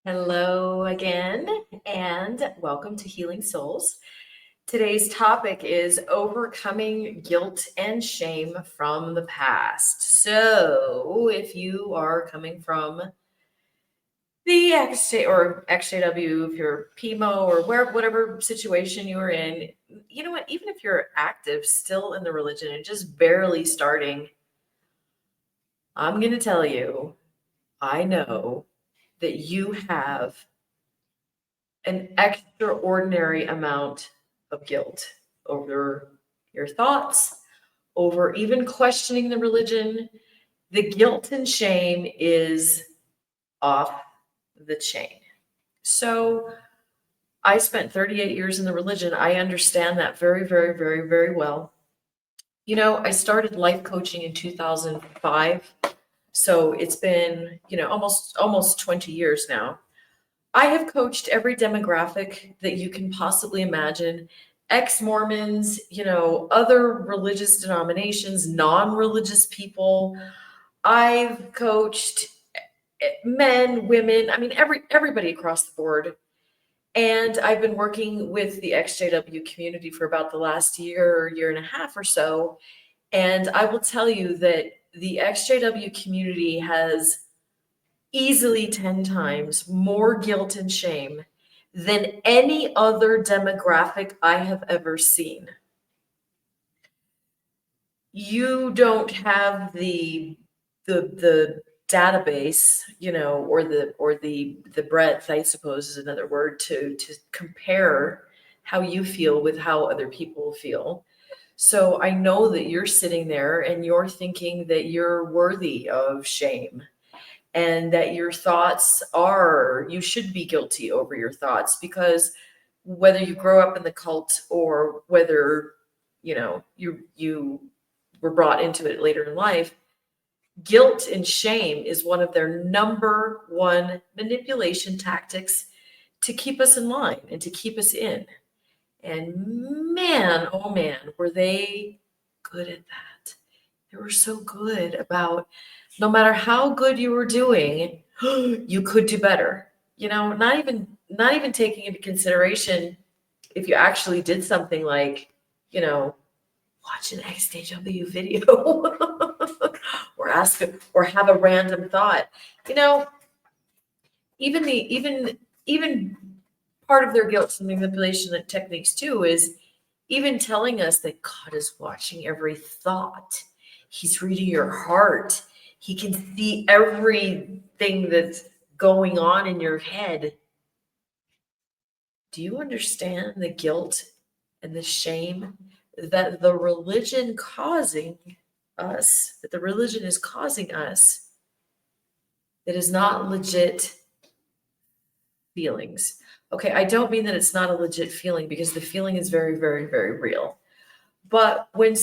Hello again, and welcome to Healing Souls. Today's topic is overcoming guilt and shame from the past. So, if you are coming from the ExJW, if you're PMO or whatever situation you are in, you know what? Even if you're active, still in the religion and just barely starting, I'm going to tell you, I know that you have an extraordinary amount of guilt over your thoughts, over even questioning the religion. The guilt and shame is off the chain. So I spent 38 years in the religion. I understand that very, very, very, very well. You know, I started life coaching in 2005. So it's been, almost 20 years now. I have coached every demographic that you can possibly imagine. Ex-Mormons, other religious denominations, non-religious people. I've coached men, women, I mean everybody across the board. And I've been working with the ExJW community for about the last year and a half or so. And I will tell you that the ExJW community has easily 10 times more guilt and shame than any other demographic I have ever seen. You don't have the database, or the breadth, I suppose is another word, to compare how you feel with how other people feel. So I know that you're sitting there and you're thinking that you're worthy of shame and that your thoughts are, you should be guilty over your thoughts, because whether you grow up in the cult or whether you were brought into it later in life, guilt and shame is one of their number one manipulation tactics to keep us in line and to keep us in. And man, oh man, were they good at that. They were so good about, no matter how good you were doing, you could do better. Not even taking into consideration if you actually did something like, watch an ExJW video or ask or have a random thought. You know, even part of their guilt and manipulation techniques too is even telling us that God is watching every thought. He's reading your heart. He can see everything that's going on in your head. Do you understand the guilt and the shame that the religion is causing us, that is not legit feelings? Okay, I don't mean that it's not a legit feeling, because the feeling is very, very, very real. But when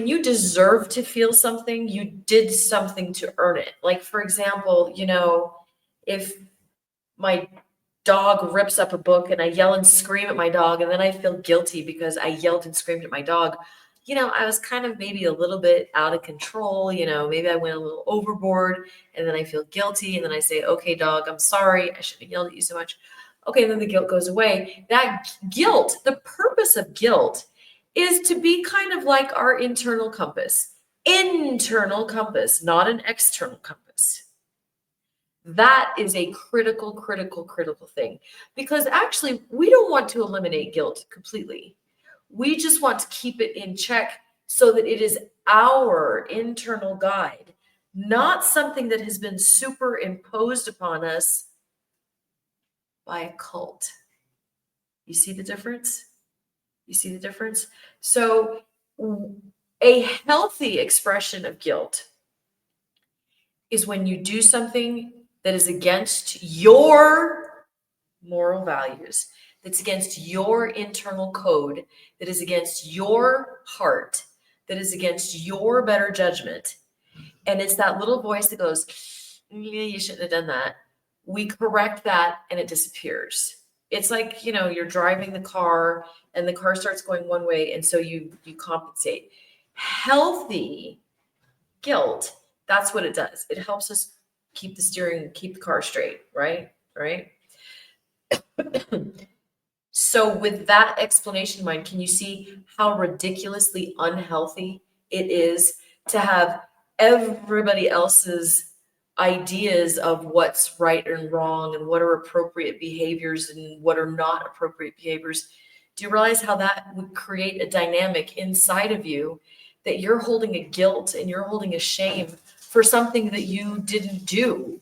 you deserve to feel something, you did something to earn it. Like, for example, if my dog rips up a book and I yell and scream at my dog, and then I feel guilty because I yelled and screamed at my dog, I was kind of maybe a little bit out of control, maybe I went a little overboard, and then I feel guilty, and then I say, okay, dog, I'm sorry, I shouldn't have yelled at you so much. Okay, and then the guilt goes away. That guilt, the purpose of guilt is to be kind of like our internal compass, not an external compass. That is a critical, critical, critical thing, because actually we don't want to eliminate guilt completely. We just want to keep it in check so that it is our internal guide, not something that has been superimposed upon us by a cult. You see the difference? You see the difference? So a healthy expression of guilt is when you do something that is against your moral values, that's against your internal code, that is against your heart, that is against your better judgment. And it's that little voice that goes, you shouldn't have done that. We correct that and it disappears. It's like, you're driving the car and the car starts going one way, and so you compensate. Healthy guilt, that's what it does. It helps us keep the car straight, right? right? So with that explanation in mind, can you see how ridiculously unhealthy it is to have everybody else's ideas of what's right and wrong and what are appropriate behaviors and what are not appropriate behaviors? Do you realize how that would create a dynamic inside of you that you're holding a guilt and you're holding a shame for something that you didn't do?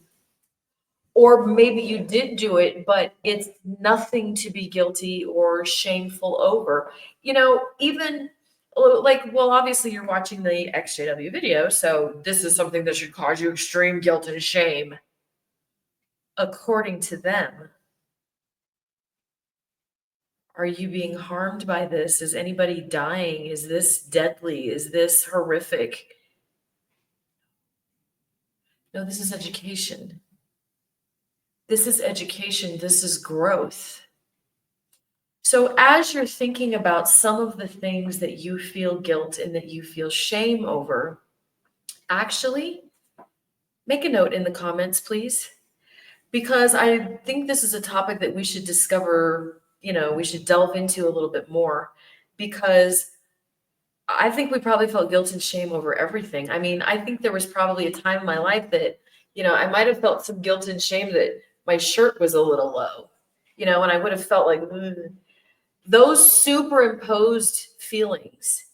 Or maybe you did do it, but it's nothing to be guilty or shameful over. Even like, well, obviously you're watching the ExJW video, so this is something that should cause you extreme guilt and shame. According to them, are you being harmed by this? Is anybody dying? Is this deadly? Is this horrific? No, this is education. This is education. This is growth. So, as you're thinking about some of the things that you feel guilt and that you feel shame over, actually make a note in the comments, please, because I think this is a topic that we should discover, we should delve into a little bit more, because I think we probably felt guilt and shame over everything. I mean, I think there was probably a time in my life that, I might have felt some guilt and shame that my shirt was a little low, and I would have felt like, those superimposed feelings.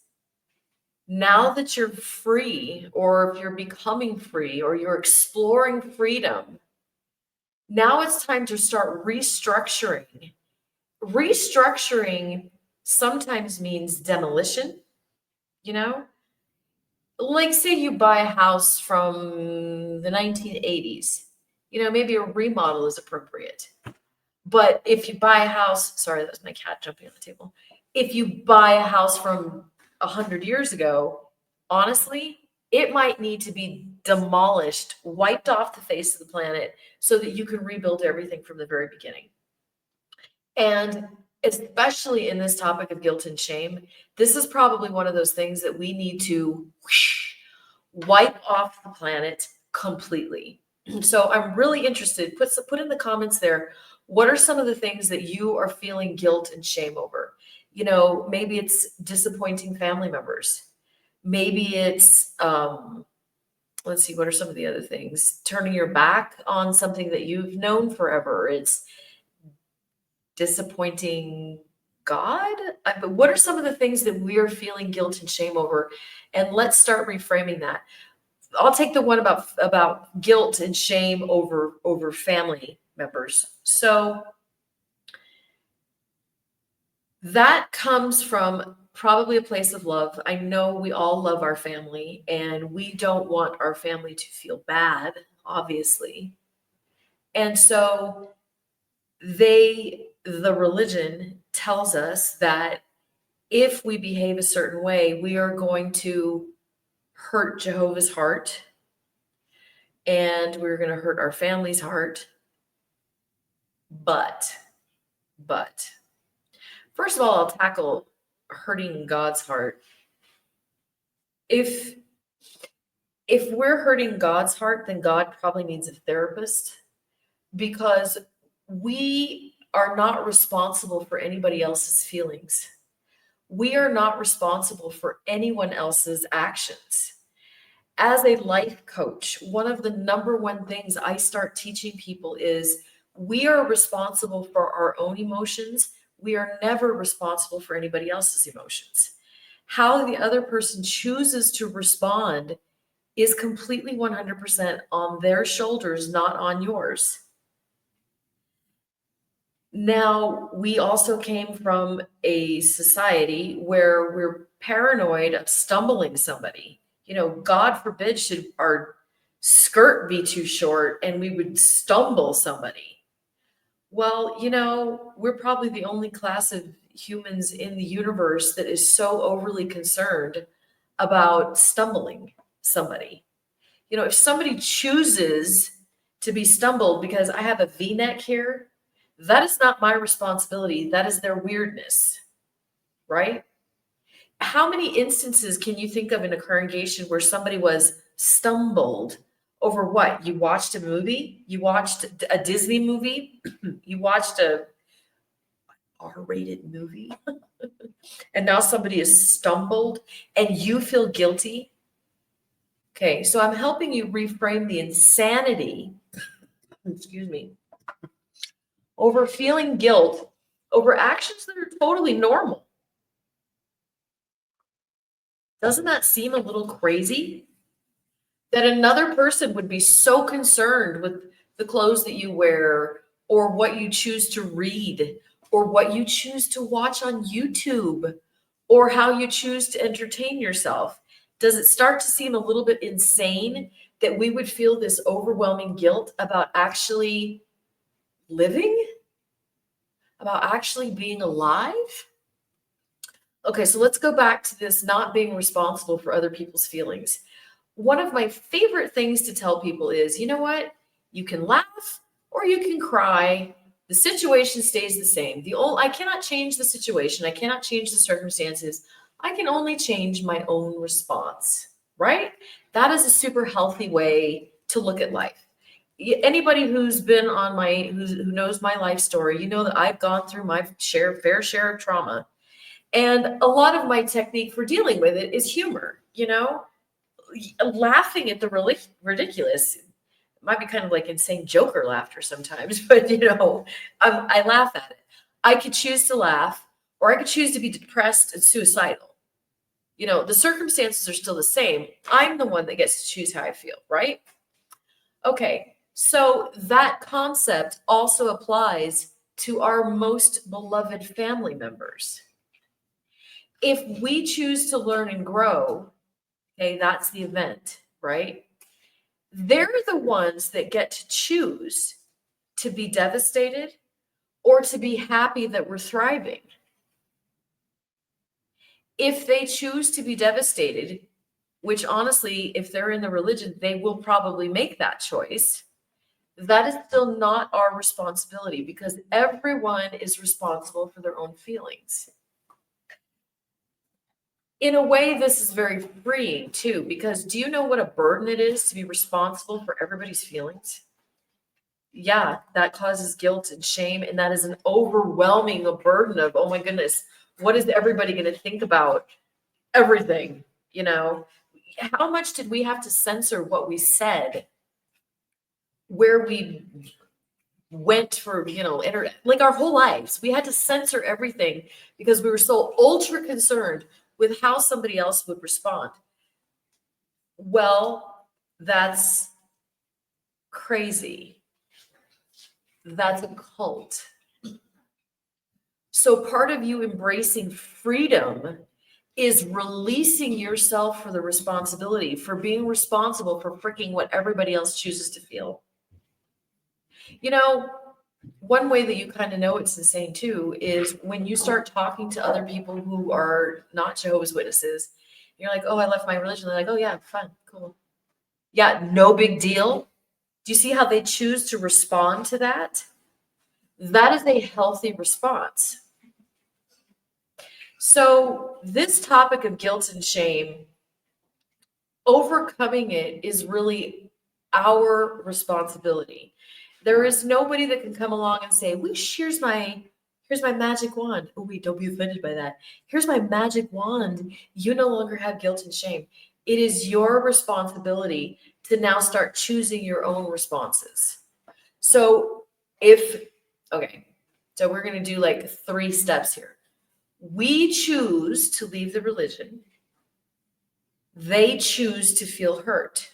Now that you're free, or if you're becoming free, or you're exploring freedom, now it's time to start restructuring. Restructuring sometimes means demolition, like say you buy a house from the 1980s, maybe a remodel is appropriate. But if you buy a house, sorry, that was my cat jumping on the table. If you buy a house from 100 years ago, honestly, it might need to be demolished, wiped off the face of the planet so that you can rebuild everything from the very beginning. And especially in this topic of guilt and shame, this is probably one of those things that we need to wipe off the planet completely. So I'm really interested, put in the comments there, what are some of the things that you are feeling guilt and shame over? Maybe it's disappointing family members. Maybe it's, let's see, what are some of the other things? Turning your back on something that you've known forever. It's disappointing God. But what are some of the things that we are feeling guilt and shame over? And let's start reframing that. I'll take the one about guilt and shame over family members. So that comes from probably a place of love. I know we all love our family and we don't want our family to feel bad, obviously. And so the religion tells us that if we behave a certain way, we are going to hurt Jehovah's heart and we're going to hurt our family's heart. But first of all, I'll tackle hurting God's heart. If we're hurting God's heart, then God probably needs a therapist, because we are not responsible for anybody else's feelings. We are not responsible for anyone else's actions. As a life coach, one of the number one things I start teaching people is we are responsible for our own emotions. We are never responsible for anybody else's emotions. How the other person chooses to respond is completely 100% on their shoulders, not on yours. Now, we also came from a society where we're paranoid of stumbling somebody. God forbid should our skirt be too short and we would stumble somebody. Well, we're probably the only class of humans in the universe that is so overly concerned about stumbling somebody. If somebody chooses to be stumbled because I have a V-neck here, that is not my responsibility. That is their weirdness, right? How many instances can you think of in a congregation where somebody was stumbled Over what? You watched a movie? You watched a Disney movie? You watched a R-rated movie? And now somebody has stumbled and you feel guilty? Okay, so I'm helping you reframe the insanity, excuse me, over feeling guilt over actions that are totally normal. Doesn't that seem a little crazy? That another person would be so concerned with the clothes that you wear, or what you choose to read, or what you choose to watch on YouTube, or how you choose to entertain yourself. Does it start to seem a little bit insane that we would feel this overwhelming guilt about actually living, about actually being alive? Okay, so let's go back to this not being responsible for other people's feelings. One of my favorite things to tell people is, you know what? You can laugh or you can cry. The situation stays the same. I cannot change the situation. I cannot change the circumstances. I can only change my own response, right? That is a super healthy way to look at life. Anybody who's been on who knows my life story, you know that I've gone through my fair share of trauma. And a lot of my technique for dealing with it is humor, laughing at the ridiculous. It might be kind of like insane Joker laughter sometimes, but I laugh at it. I could choose to laugh, or I could choose to be depressed and suicidal. The circumstances are still the same. I'm the one that gets to choose how I feel, right? Okay, so that concept also applies to our most beloved family members. If we choose to learn and grow, okay, that's the event, right? They're the ones that get to choose to be devastated or to be happy that we're thriving. If they choose to be devastated, which honestly, if they're in the religion, they will probably make that choice. That is still not our responsibility, because everyone is responsible for their own feelings. In a way, this is very freeing too, because do you know what a burden it is to be responsible for everybody's feelings? Yeah, that causes guilt and shame, and that is an overwhelming burden of, oh my goodness, what is everybody going to think about everything? How much did we have to censor what we said, where we went for, like our whole lives? We had to censor everything because we were so ultra concerned with how somebody else would respond. Well, that's crazy. That's a cult. So part of you embracing freedom is releasing yourself for the responsibility, for being responsible for freaking what everybody else chooses to feel. One way that you kind of know it's insane too is when you start talking to other people who are not Jehovah's Witnesses. You're like, oh, I left my religion. They're like, oh yeah, fun, cool. Yeah, no big deal. Do you see how they choose to respond to that? That is a healthy response. So this topic of guilt and shame, overcoming it is really our responsibility. There is nobody that can come along and say, here's my magic wand. Oh, wait, don't be offended by that. Here's my magic wand. You no longer have guilt and shame. It is your responsibility to now start choosing your own responses. So so we're going to do like 3 steps here. We choose to leave the religion. They choose to feel hurt.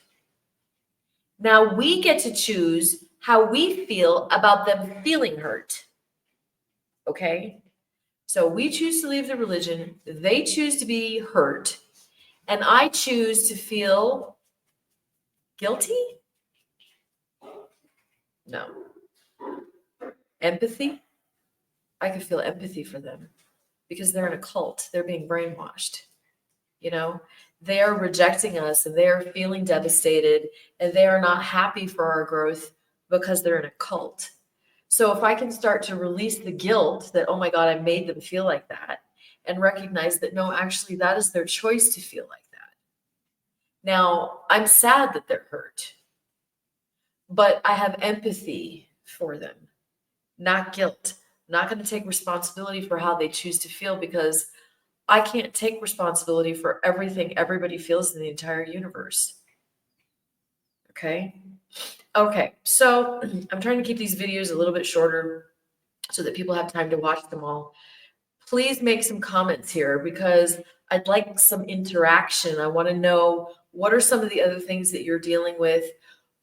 Now we get to choose how we feel about them feeling hurt. Okay? So we choose to leave the religion. They choose to be hurt. And I choose to feel guilty? No. Empathy? I could feel empathy for them because they're in a cult. They're being brainwashed. They are rejecting us, and they are feeling devastated, and they are not happy for our growth because they're in a cult. So if I can start to release the guilt that, oh my God, I made them feel like that, and recognize that, no, actually, that is their choice to feel like that. Now, I'm sad that they're hurt. but I have empathy for them, not guilt. I'm not going to take responsibility for how they choose to feel because I can't take responsibility for everything everybody feels in the entire universe. Okay. Okay. So I'm trying to keep these videos a little bit shorter so that people have time to watch them all. Please make some comments here because I'd like some interaction. I want to know what are some of the other things that you're dealing with.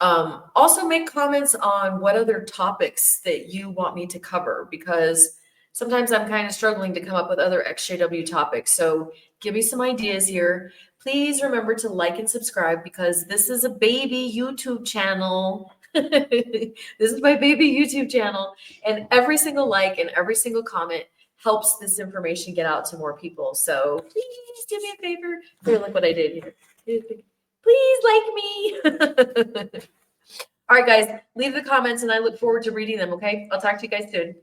Also make comments on what other topics that you want me to cover because sometimes I'm kind of struggling to come up with other ExJW topics. So give me some ideas here. Please remember to like and subscribe because this is a baby YouTube channel. This is my baby YouTube channel. And every single like and every single comment helps this information get out to more people. So please do me a favor. Here, look what I did here. Please like me. All right, guys, leave the comments and I look forward to reading them, okay? I'll talk to you guys soon.